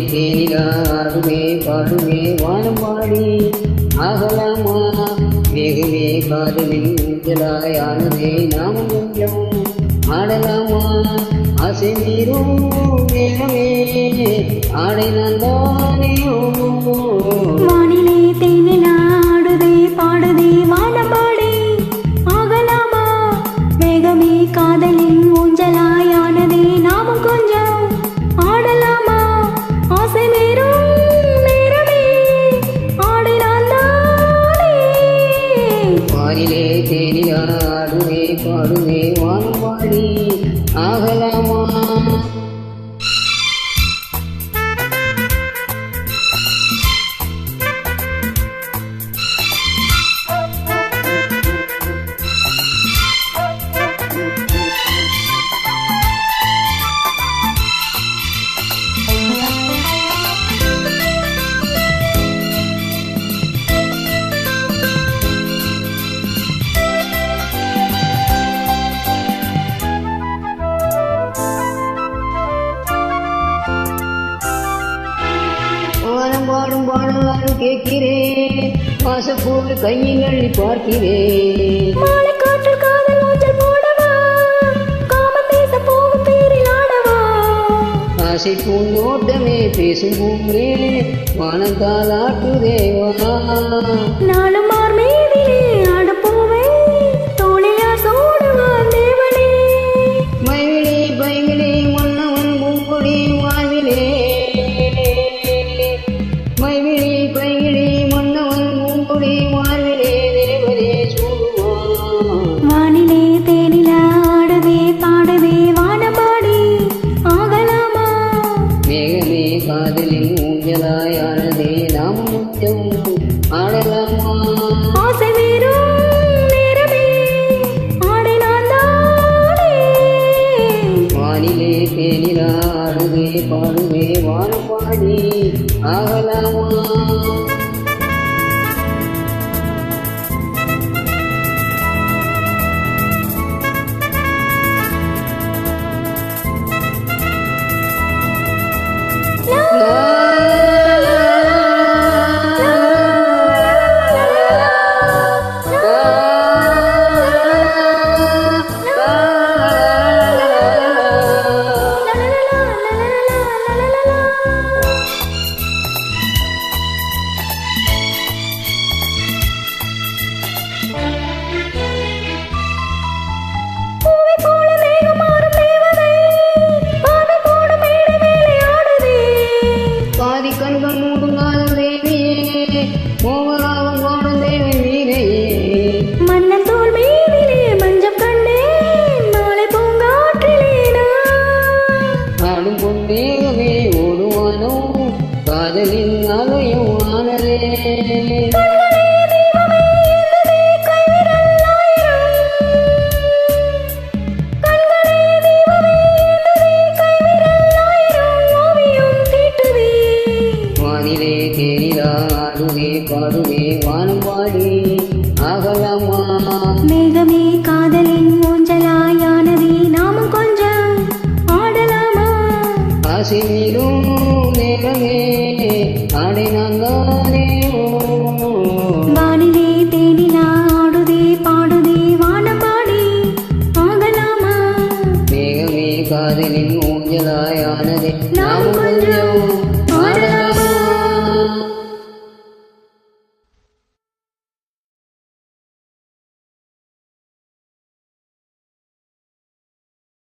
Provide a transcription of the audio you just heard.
தேனிலாடுவே பாடுவே வானம் பாடி ஆகலாமா வேகுவே காதலில் ஊஞ்சலாயானதே நாமும் கொஞ்சம் ஆடலாமா ஆசை மீறும் வேகமே ஆடை நான் தானேயோ வானிலே தேனிலாடுதே பாடுதே வானம் பாடி ஆகலாமா வேகமே காதலின் ஊஞ்சலாயானதே நாமும் கொஞ்சம் ஆடலாமா ஆசை மீறும் நேரமே ஆடை நான் தானே வானிலே தேனிலாடுவே பாடுவே வானம் பாடி ஆகலாமா வானம் பாடும் பாடலாலும் கேட்கிறேன் வாசப்போடு கையில் அள்ளி பார்க்கிறேன் மாலை காற்றில் காதல் ஊஞ்சல் போடவா காம தேச போகும் பேரில் ஆடவா ஆசை பூந்தோட்டமே பேசும் பூவே வானம் தாலாட்டுதேவா நாளும் மார் மீதிலே ஆடப்போவே தோழியா சோடுவான் தேவனே மைவிழி பைவிழி மன்னவன் பூங்கொடி வாழ்விலே மைவிழி பைவிழி மன்னவன் பூங்கொடி வாழ்விலே தேவனே சூடுவான் வானிலே தேனிலா ஆடவே பாடவே வானபாடி ஆகலாமா மேகமே காதலில் ஊஞ்சலாயானதே நாமும் கொஞ்சம் ஆடலாமா ஆசை மீறும் நேரமே ஆடை நான் தானே வானிலே தேனிலாடுவே பாடுவே வானம் பாடி ஆகலாமா பூவை போல மேகமாறும் தேவதை பாதை போடும் மேடை மேலே ஆடுதே பாதி கண்கள் மூடுங்கால தேவியே மோகராவம் கோடும் தேவி வீரையே மன்னன் தோல் மீதிலே மஞ்சம் கண்டேன் மாலை பூங்காற்றிலே நான் ஆடும் பொன்னேகமே ஓடுவானோ காதலின் அலையும் ஆனதே கண்களே தீபமே இருந்ததே கைவிரல் ஆயிரம் கண்களே தீபமே இருந்ததே கைவிரல் ஆயிரம் ஓவியம் தீட்டுதே வானிலே தேனிலாடுவே பாடுவே வானம் பாடி ஆகலாமா மேகமே